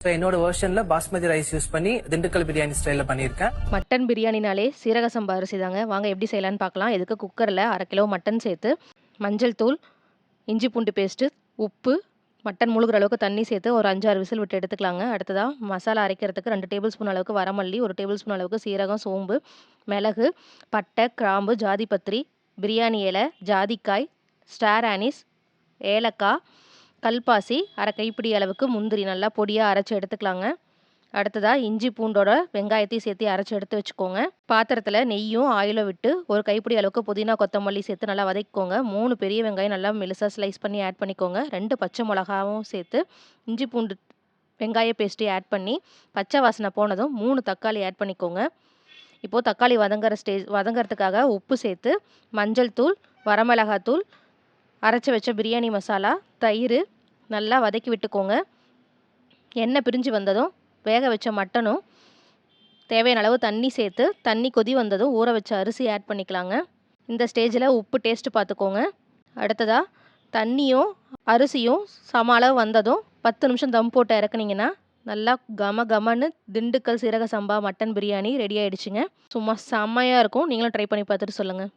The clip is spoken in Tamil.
ஸோ என்னோட வெர்ஷன்ல பாஸ்மதி ரைஸ் யூஸ் பண்ணி திண்டுக்கல் பிரியாணி ஸ்டைலில் பண்ணியிருக்கேன். மட்டன் பிரியாணினாலே சீரக சம்பா அரிசி தாங்க. வாங்க எப்படி செய்யலான்னு பார்க்கலாம். இதுக்கு குக்கரில் 1/2 கிலோ மட்டன் சேர்த்து மஞ்சள் தூள், இஞ்சி பூண்டு பேஸ்ட்டு, உப்பு, மட்டன் முழுகிற அளவுக்கு தண்ணி சேர்த்து ஒரு 5-6 விசில் விட்டு எடுத்துக்கலாங்க. அடுத்ததாக மசாலா அரைக்கிறதுக்கு 2 டேபிள் ஸ்பூன் அளவுக்கு வரமல்லி, 1 டேபிள் ஸ்பூன் அளவுக்கு சீரகம், சோம்பு, மிளகு, பட்டை, கிராம்பு, ஜாதிபத்திரி, பிரியாணி இலை, ஜாதிக்காய், ஸ்டார் ஆனிஸ், ஏலக்காய், கல்பாசி, 1/2 கைப்பிடி அளவுக்கு முந்திரி நல்லா பொடியாக அரைச்சி எடுத்துக்கலாங்க. அடுத்ததாக இஞ்சி பூண்டோட வெங்காயத்தையும் சேர்த்து அரைச்சி எடுத்து வச்சுக்கோங்க. பாத்திரத்தில் நெய்யும் ஆயிலும் விட்டு ஒரு கைப்பிடி அளவுக்கு புதினா கொத்தமல்லி சேர்த்து நல்லா வதக்கிக்கோங்க. 3 பெரிய வெங்காயம் நல்லா மெலிசாக ஸ்லைஸ் பண்ணி ஆட் பண்ணிக்கோங்க. 2 பச்சை மிளகாவும் சேர்த்து இஞ்சி பூண்டு வெங்காய பேஸ்ட்டையும் ஆட் பண்ணி பச்சை வாசனை போனதும் 3 தக்காளி ஆட் பண்ணிக்கோங்க. இப்போது தக்காளி வதங்கிறதுக்காக உப்பு சேர்த்து மஞ்சள் தூள், வரமிளகாத்தூள், அரைச்சி வச்ச பிரியாணி மசாலா, தயிர் நல்லா வதக்கி விட்டுக்கோங்க. எண்ணெய் பிரிஞ்சு வந்ததும் வேக வச்ச மட்டனும் தேவையான அளவு தண்ணி சேர்த்து தண்ணி கொதி வந்ததும் ஊற வச்ச அரிசி ஆட் பண்ணிக்கலாங்க. இந்த ஸ்டேஜில் உப்பு டேஸ்ட்டு பார்த்துக்கோங்க. அடுத்ததாக தண்ணியும் அரிசியும் சம அளவு வந்ததும் 10 நிமிஷம் தம் போட்டு இறக்குனீங்கன்னா நல்லா கமன்னு திண்டுக்கல் சீரக சம்பா மட்டன் பிரியாணி ரெடி ஆகிடுச்சுங்க. சும்மா செம்மையாக இருக்கும். நீங்களும் ட்ரை பண்ணி பார்த்துட்டு சொல்லுங்கள்.